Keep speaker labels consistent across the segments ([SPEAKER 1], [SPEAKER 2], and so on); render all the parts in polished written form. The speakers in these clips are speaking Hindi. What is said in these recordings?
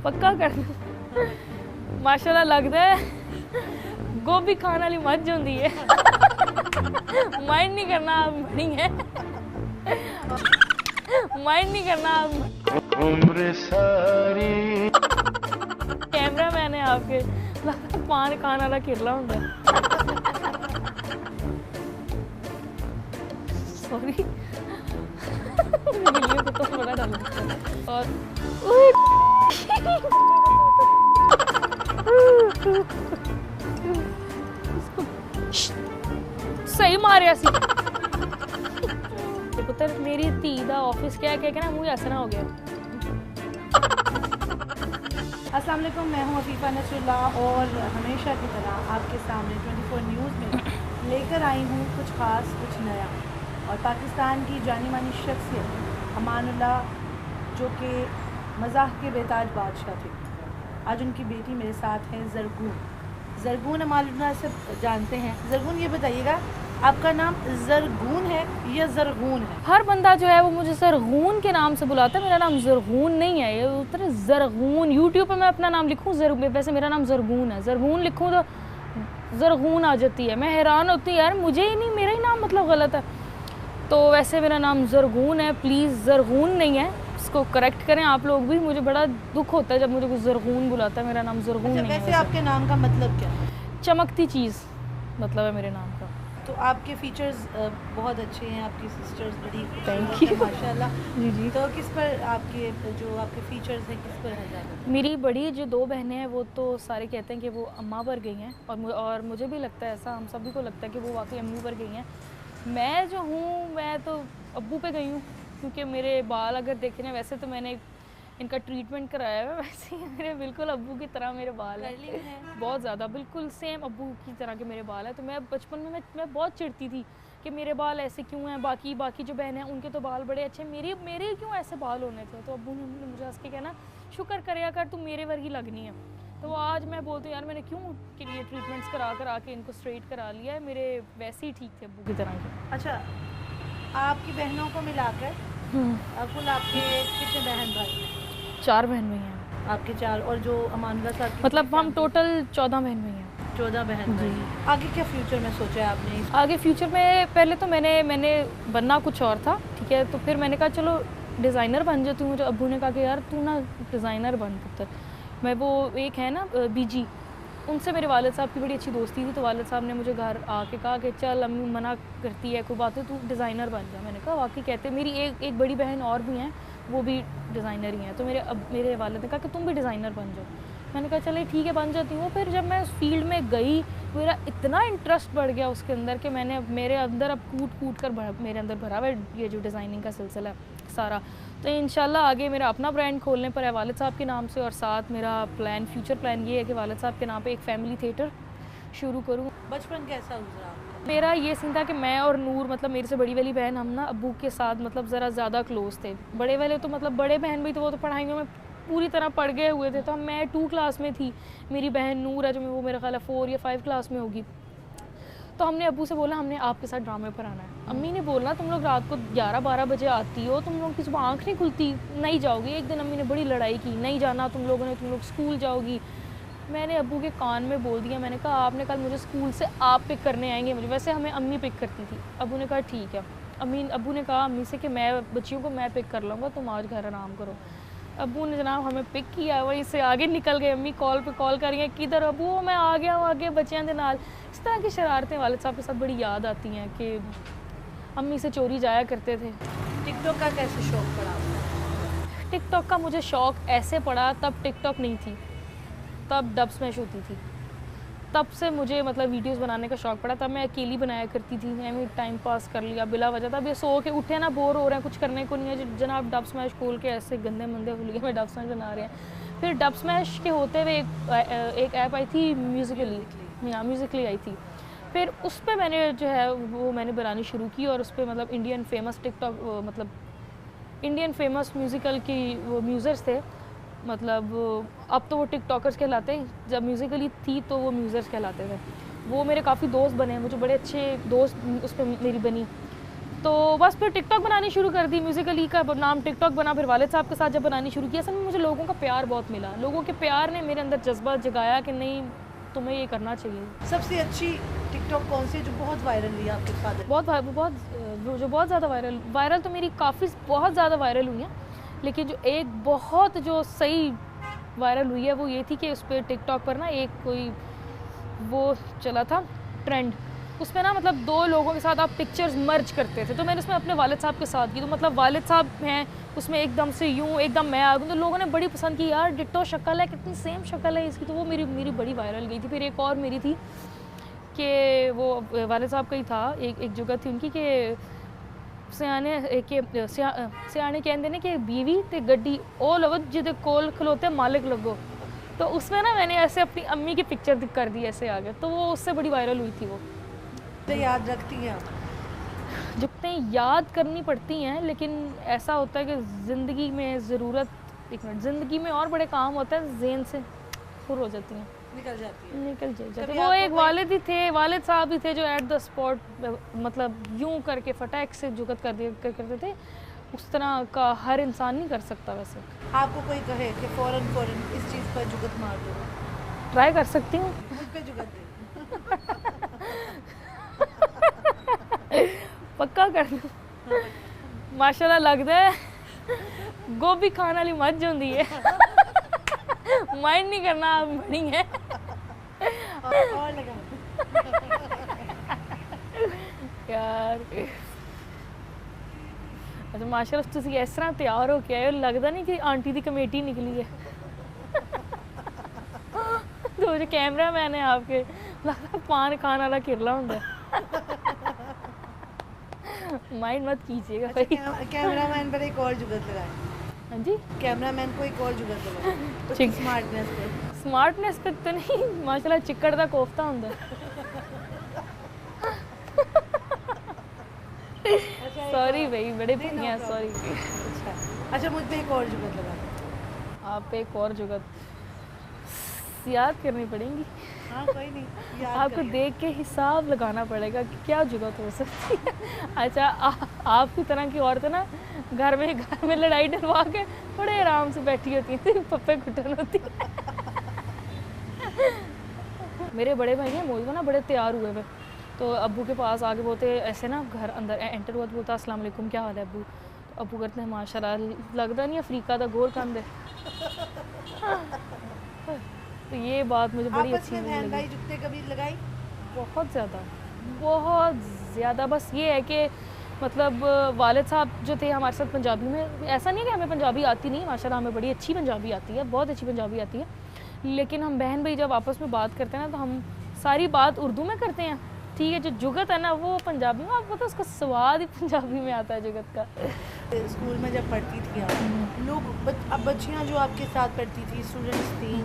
[SPEAKER 1] पक्का कर माशाल्लाह लगता है गोभी खाने वाली मज होंदी है। माइंड नहीं करना बनी है, माइंड नहीं करना उम्र सारी। कैमरा मैन है आपके, लगता है पान खाने वाला किरला होंगे। सॉरी वीडियो को तो बड़ा डाल और सही मारिया सी पुत्र मेरी धी दा ऑफिस क्या कह के ना मुझे हंसना हो गया।
[SPEAKER 2] अस्सलाम वालेकुम, मैं हूँ अफीफ़ा नसरुल्लाह और हमेशा की तरह आपके सामने 24 न्यूज़ में लेकर आई हूँ कुछ ख़ास कुछ नया। और पाकिस्तान की जानी मानी शख्सियत अमानुल्लाह जो कि मज़ाह के बेताज बादशाह थे, आज उनकी बेटी मेरे साथ है ज़रगून अमानुल्लाह से जानते हैं। ज़रगून ये बताइएगा आपका नाम ज़रगून है या ज़रगून है?
[SPEAKER 1] हर बंदा जो है वो मुझे ज़रगून के नाम से बुलाता है, मेरा नाम ज़रगून नहीं है। ये उतर ज़रगून यूट्यूब पे मैं अपना नाम लिखूँ वैसे मेरा नाम ज़रगून है, ज़रगून लिखूँ तो ज़रगून आ जाती है। मैं हैरान होती यार मुझे ही नहीं, मेरा ही नाम मतलब गलत है। तो वैसे मेरा नाम ज़रगून है, प्लीज़ ज़रगून नहीं है, इसको करेक्ट करें आप लोग भी। मुझे बड़ा दुख होता है जब मुझे कुछ ज़रगून बुलाता है, मेरा नाम ज़रगून नहीं है।
[SPEAKER 2] वैसे आपके नाम का मतलब क्या है?
[SPEAKER 1] चमकती चीज़ मतलब है मेरे नाम का।
[SPEAKER 2] तो आपके फीचर्स बहुत अच्छे हैं, आपकी सिस्टर्स बड़ी
[SPEAKER 1] थैंक यू
[SPEAKER 2] माशाल्लाह।
[SPEAKER 1] जी जी।
[SPEAKER 2] तो किस पर आपके जो आपके फीचर्स हैं किस पर है ज़्यादा?
[SPEAKER 1] मेरी बड़ी जो दो बहनें हैं वो तो सारे कहते हैं कि वो अम्मा पर गई हैं और मुझे भी लगता है ऐसा, हम सभी को लगता है कि वो वाकई अम्मी पर गई हैं। मैं जो हूँ मैं तो अब्बू पे गई हूँ, क्योंकि मेरे बाल अगर देखे ना, वैसे तो मैंने इनका ट्रीटमेंट कराया है, वैसे ही मेरे बिल्कुल अब्बू की तरह मेरे बाल हैं, बहुत ज़्यादा बिल्कुल सेम अब्बू की तरह के मेरे बाल हैं। तो मैं बचपन में मैं बहुत चिढ़ती थी कि मेरे बाल ऐसे क्यों हैं, बाकी जो बहनें हैं उनके तो बाल बड़े अच्छे, मेरे क्यों ऐसे बाल होने थे। तो अब्बू ने मुझे हंस के कहना शुक्र करेगा कर तुम मेरे वर्गी लगनी है। तो आज मैं बोलती हूँ यार मैंने क्यों कि ये ट्रीटमेंट्स करा के इनको स्ट्रेट करा लिया है, मेरे वैसे ही ठीक थे अब्बू की तरह के।
[SPEAKER 2] अच्छा, आपकी बहनों को मिलाकर कुल आपके कितने बहन भाई हैं?
[SPEAKER 1] 4 बहन भाई हैं
[SPEAKER 2] आपके 4, और जो अमानुल्लाह साहब की
[SPEAKER 1] मतलब हम टोटल 14 बहन भाई हैं।
[SPEAKER 2] 14 बहन भाई। आगे क्या फ्यूचर में सोचा है आपने?
[SPEAKER 1] आगे फ्यूचर में पहले तो मैंने बनना कुछ और था, ठीक है। तो फिर मैंने कहा चलो डिज़ाइनर बन जाती हूँ। मुझे अब्बू ने कहा कि यार तू ना डिज़ाइनर बन पुत्र। मैं वो एक है ना बीजी, उनसे मेरे वालिद साहब की बड़ी अच्छी दोस्ती थी। तो वालिद साहब ने मुझे घर आके कहा कि चल अम्मी मना करती है कोई बात है, तू डिज़ाइनर बन जा। मैंने कहा वाकई कहते, मेरी एक बड़ी बहन और भी हैं वो भी डिज़ाइनर ही हैं। तो मेरे वालिद ने कहा कि तुम भी डिज़ाइनर बन जाओ। मैंने कहा चले ठीक है बन जाती हूँ। फिर जब मैं उस फील्ड में गई मेरा इतना इंटरेस्ट बढ़ गया उसके अंदर कि मेरे अंदर अब कूट कर मेरे अंदर भरा हुआ ये जो डिज़ाइनिंग का सिलसिला है सारा। तो इंशाल्लाह आगे मेरा अपना ब्रांड खोलने पर है वालिद साहब के नाम से, और साथ मेरा फ्यूचर प्लान ये है कि वालिद साहब के नाम पे एक फैमिली थिएटर शुरू करूँ।
[SPEAKER 2] बचपन कैसा गुजरा आपका?
[SPEAKER 1] मेरा ये सीन था कि मैं और नूर मतलब मेरे से बड़ी वाली बहन, हम ना अब्बू के साथ मतलब ज़रा ज़्यादा क्लोज थे। बड़े वाले तो मतलब बड़े बहन भी थे वो तो पढ़ाइयों में पूरी तरह पढ़ गए हुए थे। तो मैं 2 क्लास में थी, मेरी बहन नूर है जो वो मेरा ख्याल है 4 या 5 क्लास में होगी। तो हमने अब्बू से बोला हमने आपके साथ ड्रामे पर आना है। अम्मी ने बोला तुम लोग रात को 11-12 बजे आती हो, तुम लोग की सुबह आँख नहीं खुलती, नहीं जाओगी। एक दिन अम्मी ने बड़ी लड़ाई की, नहीं जाना तुम लोगों ने, तुम लोग स्कूल जाओगी। मैंने अब्बू के कान में बोल दिया, मैंने कहा आपने कल मुझे स्कूल से आप पिक करने आएंगे मुझे, वैसे हमें अम्मी पिक करती थी। अब्बू ने कहा ठीक है। अब्बू ने कहा अम्मी से कि मैं बच्चियों को मैं पिक कर लूँगा, तुम आज घर आराम करो। अब्बू ने जनाब हमें पिक किया, वहीं से आगे निकल गए। अम्मी कॉल पे कॉल कर रही हैं किधर अब्बू, मैं आ गया हूँ आगे बच्चियों के नाल। इस तरह की शरारतें वालिद साहब के साथ बड़ी याद आती हैं कि अम्मी से चोरी जाया करते थे।
[SPEAKER 2] टिकटॉक का कैसे शौक पड़ा आपको?
[SPEAKER 1] टिकटॉक का मुझे शौक़ ऐसे पड़ा, तब टिकटॉक नहीं थी, तब डब स्मैश होती थी। तब से मुझे मतलब वीडियोस बनाने का शौक़ पड़ा। तब मैं अकेली बनाया करती थी, मैं भी टाइम पास कर लिया बिला वजह। तब ये सो के उठे ना बोर हो रहे हैं, कुछ करने को नहीं है, जनाब डब स्मैश खोल के ऐसे गंदे मंदे हुलिये में डब स्मैश बना रहे हैं। फिर डब स्मैश के होते हुए एक ऐप आई थी म्यूज़िकली आई थी। फिर उस पर मैंने जो है वो मैंने बनानी शुरू की, और उस पर मतलब इंडियन फेमस टिकटॉक मतलब इंडियन फेमस म्यूज़िकल की वो म्यूज़र्स थे, मतलब अब तो वो टिकटॉकर्स कहलाते हैं, जब म्यूज़िकली थी तो वो म्यूज़र्स कहलाते थे। वो मेरे काफ़ी दोस्त बने हैं, मुझे बड़े अच्छे दोस्त उस पर मेरी बनी। तो बस फिर टिकटॉक बनानी शुरू कर दी, म्यूजिकली का नाम टिकटॉक बना। फिर वालिद साहब के साथ जब बनानी शुरू की, असल में मुझे लोगों का प्यार बहुत मिला, लोगों के प्यार ने मेरे अंदर जज्बा जगाया कि नहीं तुम्हें ये करना चाहिए।
[SPEAKER 2] सबसे अच्छी टिकटॉक कौन सी जो बहुत वायरल हुई आपके फादर?
[SPEAKER 1] बहुत ज़्यादा वायरल तो मेरी काफ़ी बहुत ज़्यादा वायरल हुई हैं, लेकिन जो एक बहुत जो सही वायरल हुई है वो ये थी कि उस पर टिकटॉक पर ना एक कोई वो चला था ट्रेंड, उसमें ना मतलब दो लोगों के साथ आप पिक्चर्स मर्ज करते थे, तो मैंने उसमें अपने वालिद साहब के साथ की। तो मतलब वालिद साहब हैं उसमें एकदम से यूँ एकदम मैं आ गई, तो लोगों ने बड़ी पसंद की, यार डिट्टो शक्ल है, कितनी सेम शक्ल है इसकी। तो वो मेरी बड़ी वायरल गई थी। फिर एक और मेरी थी कि वो वालिद साहब का ही था, एक जगह थी उनकी कि सियाने कहते हैं कि बीवी ते गड्डी ओ लवो जिदे कोल खलोते मालिक लगो। तो उसमें ना मैंने ऐसे अपनी अम्मी की पिक्चर कर दी ऐसे आगे, तो वो उससे बड़ी वायरल हुई थी। वो
[SPEAKER 2] तो याद रखती हैं आप?
[SPEAKER 1] जितने याद करनी पड़ती हैं, लेकिन ऐसा होता है कि ज़िंदगी में ज़रूरत, एक मिनट, ज़िंदगी में और बड़े काम होते हैं जेन से फुर हो जाती हैं,
[SPEAKER 2] निकल जाती
[SPEAKER 1] है। वो एक वालिद ही थे, वालिद साहब ही थे जो एट द स्पॉट मतलब यूं करके फटाक से जुगत करते थे। उस तरह का हर इंसान नहीं कर सकता। वैसे
[SPEAKER 2] आपको कोई कहे कि फ़ौरन इस चीज़ पर जुगत मार दो,
[SPEAKER 1] ट्राई कर सकती हूँ,
[SPEAKER 2] मुझ पे जुगत दे
[SPEAKER 1] पक्का कर दो। माशाल्लाह लगता है गोभी खाने वाली मज होंदी है। माइंड नहीं करना, आप बड़ी है।
[SPEAKER 2] और लगा
[SPEAKER 1] यार अच्छा माशाल्लाह तुसी इस तरह तैयार हो के आए हो, लगता नहीं कि आंटी दी कमेटी निकली है। तो जो कैमरा मैन है आपके, लगता पान खाने वाला किरला होंगे। माइंड मत कीजिएगा भाई।
[SPEAKER 2] कैमरामैन पर एक और जुगत लगाए।
[SPEAKER 1] हाँ जी,
[SPEAKER 2] कैमरामैन को एक और जुगत लगाए,
[SPEAKER 1] ठीक।
[SPEAKER 2] स्मार्टनेस
[SPEAKER 1] पे तो नहीं, माशाल्लाह चिक्कड़ दा कोफ्ता होंदा। सॉरी भाई, बड़े बढ़िया, सॉरी।
[SPEAKER 2] अच्छा मुझ पे एक और जुगत लगा।
[SPEAKER 1] आप पे एक और जुगत याद करनी पड़ेंगी।
[SPEAKER 2] हाँ कोई नहीं,
[SPEAKER 1] आपको देख के हिसाब लगाना पड़ेगा कि क्या जुगत हो सकती है। अच्छा आपकी तरह की औरतें ना घर में लड़ाई डलवा के बड़े आराम से बैठी होती थी, पप्पे घुटन होती है। मेरे बड़े भाई हैं वो ना बड़े तैयार हुए हुए, तो अब्बू के पास आके बोलते ऐसे ना, घर अंदर एंटर हुआ तो बोलता अस्सलाम वालेकुम, क्या हाल है अब्बू? तो अब्बू करते हैं माशाल्लाह लगता नहीं अफ्रीका का गोर कंद है। तो ये बात मुझे बड़ी अच्छी लगी।
[SPEAKER 2] जुत्ते कभी लगाई?
[SPEAKER 1] बहुत ज़्यादा। बस ये है कि मतलब वालिद साहब जो थे हमारे साथ पंजाबी में, ऐसा नहीं है कि हमें पंजाबी आती नहीं, माशाल्लाह हमें बड़ी अच्छी पंजाबी आती है, बहुत अच्छी पंजाबी आती है, लेकिन हम बहन भाई जब आपस में बात करते हैं ना तो हम सारी बात उर्दू में करते हैं, ठीक है। जो जुगत है ना वो पंजाबी में, आपको तो उसका स्वाद ही पंजाबी में आता है जुगत का।
[SPEAKER 2] स्कूल में जब पढ़ती थी आप लोग, अब बच्चियाँ जो आपके साथ पढ़ती थी, स्टूडेंट्स थी,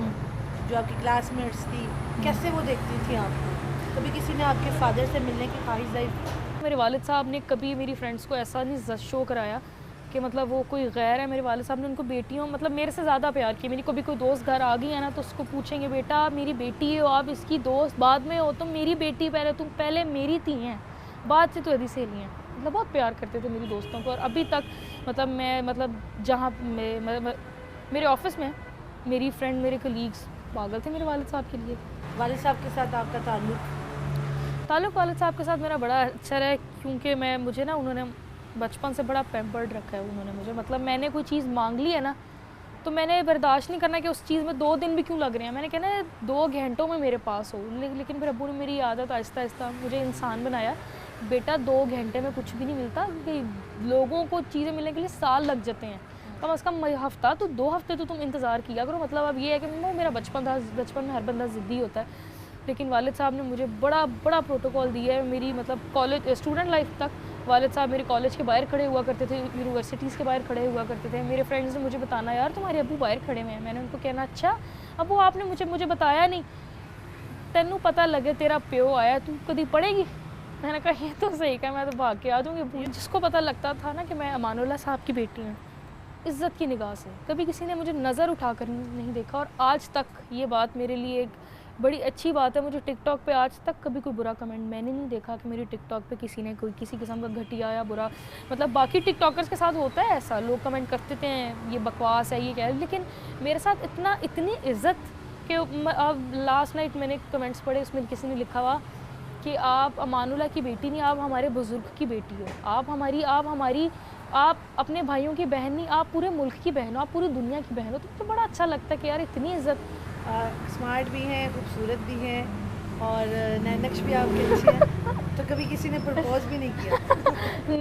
[SPEAKER 2] जो आपकी क्लासमेट्स थी, कैसे वो देखती थी आपको? कभी किसी ने आपके फादर से मिलने की ख्वाहिश ज़ाहिर की?
[SPEAKER 1] मेरे वालिद साहब ने कभी मेरी फ्रेंड्स को ऐसा नहीं शो कराया कि मतलब वो कोई गैर है। मेरे वालिद साहब ने उनको बेटियों मतलब मेरे से ज़्यादा प्यार किया। मेरी कभी कोई दोस्त घर आ गई है ना तो उसको पूछेंगे बेटा मेरी बेटी हो, आप इसकी दोस्त बाद में हो, तुम मेरी बेटी पहले, तुम पहले मेरी थी हैं, बाद से तो यदि सहेली हैं। मतलब बहुत प्यार करते थे मेरी दोस्तों को। और अभी तक मतलब मैं मतलब जहाँ मेरे ऑफिस में मेरी फ्रेंड, मेरे कलीग्स पागल थे मेरे वालिद साहब के लिए।
[SPEAKER 2] वालिद साहब के साथ आपका ताल्लुक़
[SPEAKER 1] वालिद साहब के साथ मेरा बड़ा अच्छा रहा, क्योंकि मुझे ना उन्होंने बचपन से बड़ा पैम्पर्ड रखा है उन्होंने मुझे। मतलब मैंने कोई चीज़ मांग ली है ना तो मैंने बर्दाश्त नहीं करना कि उस चीज़ में 2 दिन भी क्यों लग रहे हैं, मैंने कहना है 2 घंटों में मेरे पास हो। लेकिन फिर अब्बू ने मेरी आदत आहिस्ता आहिस्ता मुझे इंसान बनाया, बेटा 2 घंटे में कुछ भी नहीं मिलता, क्योंकि लोगों को चीज़ें मिलने के लिए साल लग जाते हैं, कम अज़ कम हफ्ता तो 2 हफ्ते तो तुम इंतज़ार किया करो। मतलब अब ये है कि वो मेरा बचपन था, बचपन में हर बंदा ज़िद्दी होता है, लेकिन वालिद साहब ने मुझे बड़ा प्रोटोकॉल दिया है मेरी मतलब कॉलेज स्टूडेंट लाइफ तक। वालिद साहब मेरे कॉलेज के बाहर खड़े हुआ करते थे, यूनिवर्सिटीज़ के बाहर खड़े हुआ करते थे। मेरे फ्रेंड्स ने मुझे बताना यार तुम्हारे अब्बू बाहर खड़े हुए हैं, मैंने उनको कहना अच्छा अब्बू आपने मुझे बताया नहीं, तेनू पता लगे तेरा प्यो आया तू कभी पढ़ेगी? मैंने कहा ये तो सही कहा, मैं तो भाग के आ जाऊँगी। जिसको पता लगता था ना कि मैं अमानुल्लाह साहब की बेटी हूँ, इज़्ज़त की निगाह से कभी किसी ने मुझे नज़र उठा कर नहीं देखा। और आज तक ये बात मेरे लिए बड़ी अच्छी बात है, मुझे टिकटॉक पे आज तक कभी कोई बुरा कमेंट मैंने नहीं देखा कि मेरी टिकटॉक पे किसी ने कोई किसी किस्म का घटिया या बुरा, मतलब बाकी टिकटॉकर्स के साथ होता है ऐसा, लोग कमेंट करते हैं ये बकवास है ये क्या है, लेकिन मेरे साथ इतनी इज्जत कि अब लास्ट नाइट मैंने कमेंट्स पढ़े, उसमें किसी ने लिखा हुआ कि आप अमानुल्लाह की बेटी नहीं, आप हमारे बुज़ुर्ग की बेटी हो, आप अपने भाइयों की बहन नहीं, आप पूरे मुल्क की बहन हो, आप पूरी दुनिया की बहन हो। तो बड़ा अच्छा लगता है कि यार इतनी इज्जत।
[SPEAKER 2] स्मार्ट भी हैं, खूबसूरत भी हैं और नैन-नक्श भी आपके अच्छे हैं। तो कभी किसी ने प्रपोज भी नहीं किया?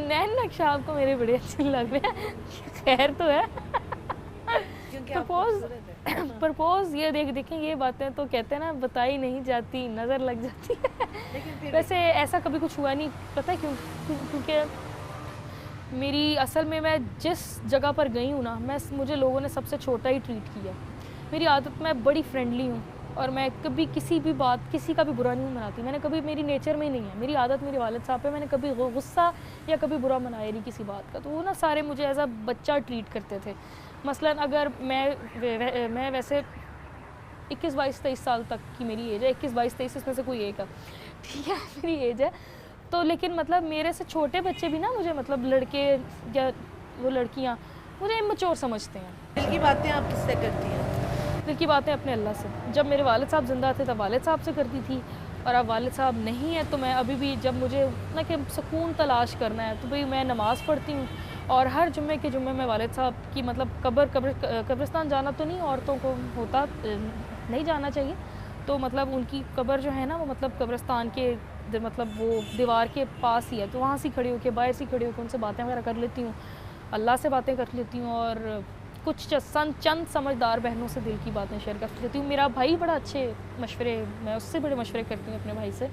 [SPEAKER 1] नैन नक्शा आपको मेरे बड़े अच्छे लग रहे हैं। खैर तो है।
[SPEAKER 2] क्योंकि आप
[SPEAKER 1] प्रपोज
[SPEAKER 2] खूबसूरत हैं।
[SPEAKER 1] प्रपोज ये देखें ये बातें तो कहते हैं ना, बताई नहीं जाती नज़र लग जाती है।
[SPEAKER 2] लेकिन फिर
[SPEAKER 1] वैसे ऐसा कभी कुछ हुआ नहीं, पता है क्यों? क्योंकि मेरी असल में मैं जिस जगह पर गई हूँ ना, मुझे लोगों ने सबसे छोटा ही ट्रीट किया। मेरी आदत, मैं बड़ी फ्रेंडली हूँ और मैं कभी किसी भी बात किसी का भी बुरा नहीं मनाती। मैंने कभी, मेरी नेचर में ही नहीं है, मेरी आदत मेरे वालिद साहब पे, मैंने कभी गुस्सा या कभी बुरा मनाया नहीं किसी बात का। तो वो ना सारे मुझे एज अ बच्चा ट्रीट करते थे। मसलन अगर मैं वैसे 21, 22, 23 साल तक की मेरी एज है, 21, 22, 23 इसमें से कोई एक है, ठीक है मेरी एज है। तो लेकिन मतलब मेरे से छोटे बच्चे भी ना मुझे, मतलब लड़के या वो लड़कियाँ मुझे इमैच्योर समझते हैं।
[SPEAKER 2] दिल की बातें आप किससे करती हैं?
[SPEAKER 1] दिल की बातें अपने अल्लाह से। जब मेरे वालिद साहब ज़िंदा थे तब वालिद साहब से करती थी, और अब वालिद साहब नहीं है तो मैं अभी भी, जब मुझे ना कि सुकून तलाश करना है तो भाई मैं नमाज़ पढ़ती हूँ। और हर जुम्मे के जुम्मे में वालिद साहब की, मतलब कब्रिस्तान जाना तो नहीं, औरतों को होता नहीं जाना चाहिए, तो मतलब उनकी कब्र जो है ना वो मतलब कब्रिस्तान के मतलब वो दीवार के पास ही है, तो वहाँ से खड़ी होकर, बाहर से खड़ी होकर उनसे बातें वगैरह कर लेती हूँ, अल्लाह से बातें कर लेती हूँ, और कुछ चंद समझदार बहनों से दिल की बातें शेयर कर लेती हूँ। मेरा भाई बड़ा अच्छे मशवरे, मैं उससे बड़े मशवरे करती हूँ अपने भाई से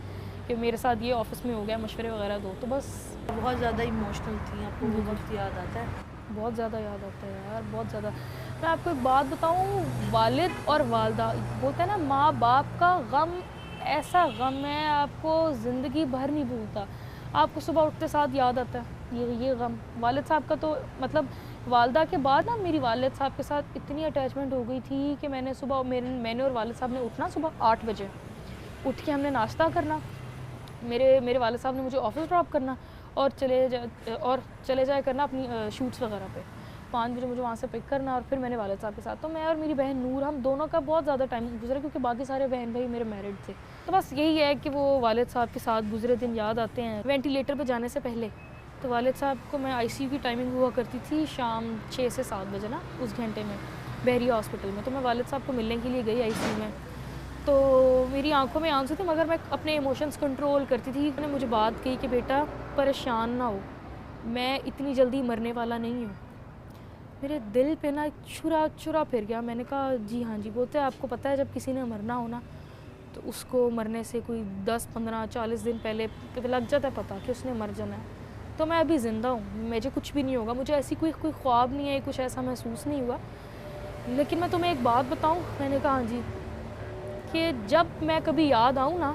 [SPEAKER 1] कि मेरे साथ ये ऑफिस में हो गया, मशवरे वगैरह दो। तो बस
[SPEAKER 2] बहुत ज़्यादा इमोशनल थी, आपको वो वक्त याद आता है?
[SPEAKER 1] बहुत ज़्यादा याद आता है यार, बहुत ज़्यादा। मैं आपको एक बात बताऊँ, वालिद और वालदा बोलते हैं ना, माँ बाप का गम ऐसा गम है, आपको ज़िंदगी भर नहीं भूलता। आपको सुबह उठते साथ याद आता है ये गम। वालिद साहब का तो मतलब वालदा के बाद ना मेरी वालिद साहब के साथ इतनी अटैचमेंट हो गई थी कि मैंने सुबह मैंने और वालिद साहब ने उठना सुबह 8 बजे, उठ के हमने नाश्ता करना, मेरे वालिद साहब ने मुझे ऑफिस ड्रॉप करना और चले जाया करना अपनी शूट्स वगैरह पे। 5 बजे मुझे वहाँ से पिक करना और फिर मैंने वालिद साहब के साथ, तो मैं और मेरी बहन नूर, हम दोनों का बहुत ज़्यादा टाइम गुजरा क्योंकि बाकी सारे बहन भाई मेरे मैरिड थे। तो बस यही है कि वो वालिद साहब के साथ गुजरे दिन याद आते हैं। वेंटिलेटर पे जाने से पहले तो वालिद साहब को, मैं आईसीयू की टाइमिंग हुआ करती थी शाम 6 से 7 बजे ना, उस घंटे में बहरिया हॉस्पिटल में। तो मैं वालिद साहब को मिलने के लिए गई आईसीयू में, तो मेरी आंखों में आंसू थे मगर मैं अपने इमोशंस कंट्रोल करती थी। उन्होंने मुझे बात कही कि बेटा परेशान ना हो, मैं इतनी जल्दी मरने वाला नहीं हूँ। मेरे दिल पे ना चुरा फिर गया। मैंने कहा जी हाँ जी। बोलते आपको पता है जब किसी ने मरना हो ना तो उसको मरने से कोई 10, 15, 40 दिन पहले लग जाता है पता कि उसने मर जाना है। तो मैं अभी ज़िंदा हूँ, मुझे कुछ भी नहीं होगा, मुझे ऐसी कोई ख्वाब नहीं है, कुछ ऐसा महसूस नहीं हुआ। लेकिन मैं तुम्हें एक बात बताऊँ, मैंने कहा हाँ जी, कि जब मैं कभी याद आऊँ ना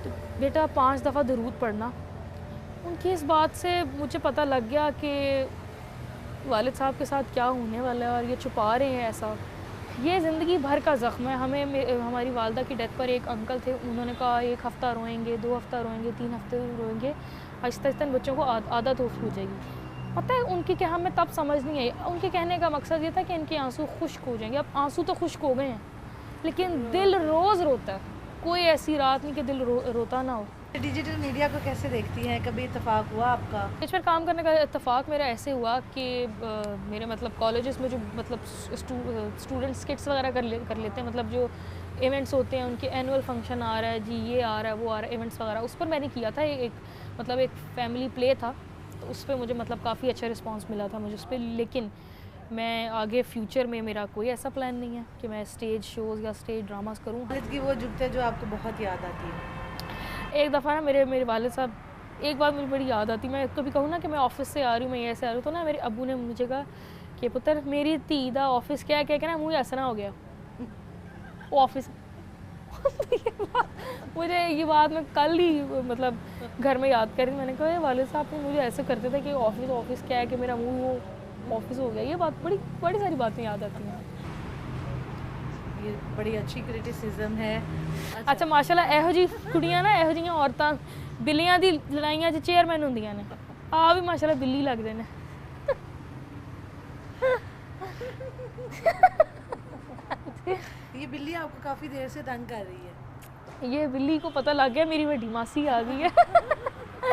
[SPEAKER 1] तो बेटा 5 दफ़ा दरूद पढ़ना। उनकी इस बात से मुझे पता लग गया कि वालिद साहब के साथ क्या होने वाला है और ये छुपा रहे हैं ऐसा। ये ज़िंदगी भर का ज़ख्म है। हमारी वालदा की डेथ पर एक अंकल थे, उन्होंने कहा 1 हफ़्ता रोएंगे, 2 हफ़्ता रोएंगे, 3 हफ़्ते रोएंगे, आहिस्ता आहिस्ता इन बच्चों को आदत हो जाएगी। पता है उनकी क्या, हमें तब समझ नहीं आई। उनके कहने का मकसद ये था कि इनके आंसू खुश्क हो जाएंगे। अब आंसू तो खुश्क हो गए हैं लेकिन दिल रोज़ रोता है। कोई ऐसी रात नहीं कि दिल रोता ना हो।
[SPEAKER 2] डिजिटल मीडिया को कैसे देखती हैं? कभी इत्तेफाक हुआ आपका?
[SPEAKER 1] इस पर काम करने का इत्तेफाक मेरा ऐसे हुआ कि मेरे मतलब कॉलेजेस में जो मतलब स्टूडेंट्स किट्स वगैरह कर लेते हैं, मतलब जो इवेंट्स होते हैं उनके एनुअल फंक्शन आ रहा है जी, ये आ रहा है वो आ रहा है, इवेंट्स वगैरह, उस पर मैंने किया था एक फैमिली प्ले था, तो उस पर मुझे मतलब काफ़ी अच्छा रिस्पांस मिला था मुझे उस पर। लेकिन मैं आगे फ्यूचर में मेरा कोई ऐसा प्लान नहीं है कि मैं स्टेज शोज़ या स्टेज ड्रामास करूँ।
[SPEAKER 2] वालिद की वो जुगते जो आपको बहुत याद आती है?
[SPEAKER 1] एक दफ़ा ना मेरे वालिद साहब, एक बात मुझे बड़ी याद आती, मैं कभी कहूँ ना कि मैं ऑफिस से आ रही हूँ, मैं ऐसे आ रही हूँ, तो ना मेरे अब्बू ने मुझे कहा कि पुत्र मेरी धी दा ऑफिस क्या कह के ना मुझे हंसना हो गया ऑफिस। मुझे ये बात मैं कल ही मतलब घर में याद कर रही, मैंने कहा वालिद साहब ने मुझे ऐसे करते थे कि ऑफिस क्या है कि मेरा मुँह वो ऑफिस हो गया। ये बात बड़ी सारी बातें याद आती हैं।
[SPEAKER 2] ये बड़ी अच्छी क्रिटिसिज्म है।
[SPEAKER 1] अच्छा माशाल्लाह ਇਹੋ ਜੀ ਕੁੜੀਆਂ ਨਾ ਇਹੋ ਜਿਹੀਆਂ ਔਰਤਾਂ ਬਿੱਲੀਆਂ ਦੀ ਲੜਾਈਆਂ 'ਚ ਚੇਅਰਮੈਨ ਹੁੰਦੀਆਂ ਨੇ ਆ ਵੀ ਮਾਸ਼ਾल्लाह ਬਿੱਲੀ ਲੱਗਦੇ ਨੇ
[SPEAKER 2] ये बिल्ली आपको काफ़ी देर से तंग कर रही है।
[SPEAKER 1] ये बिल्ली को पता लग गया मेरी ਵੱਡੀ ਮਾਸੀ ਆ ਗਈ ਹੈ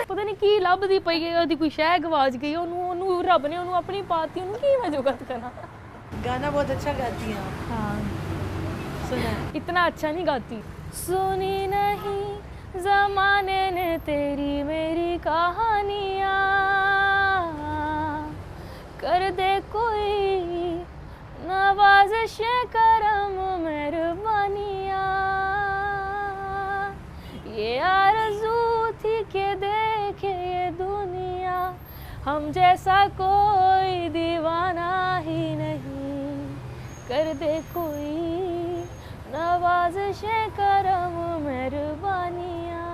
[SPEAKER 1] ਪਤਾ ਨਹੀਂ ਕੀ ਲੱਭਦੀ ਪਈ ਹੈ ਉਹਦੀ ਕੋਈ ਸ਼ੈ ਗਵਾਚ ਗਈ ਉਹਨੂੰ ਰੱਬ ਨੇ ਉਹਨੂੰ ਆਪਣੀ ਪਾਤੀ ਉਹਨੂੰ ਕੀ ਮੈਂ ਜੁਗਤ ਕਰਾਂ
[SPEAKER 2] गाना बहुत अच्छा गाती हैं आप।
[SPEAKER 1] हाँ
[SPEAKER 2] सुना है।
[SPEAKER 1] इतना अच्छा नहीं गाती सुनी नहीं ज़माने ने तेरी मेरी कहानियाँ कर दे कोई नवाज़िश करम मेहरबानियाँ ये आरज़ू थी कि देखे ये दुनिया हम जैसा कोई दीवाना ही नहीं कर दे कोई नवाज़िश करम मेहरबानियाँ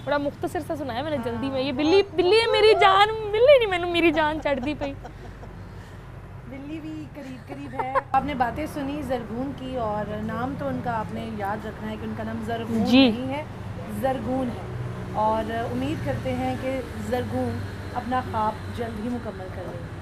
[SPEAKER 1] बड़ा मुख्तसर सा सुनाया मैंने जल्दी में ये बिल्ली बिल्ली है मेरी जान बिल्ली नहीं मैंने मेरी जान चढ़ती पई
[SPEAKER 2] बिल्ली भी करीब करीब है। आपने बातें सुनी ज़रगून की और नाम तो उनका आपने याद रखना है कि उनका नाम ज़रगून
[SPEAKER 1] जी।
[SPEAKER 2] नहीं है, ज़रगून है और उम्मीद करते हैं कि ज़रगून अपना ख्वाब जल्द ही मुकम्मल कर लेंगे।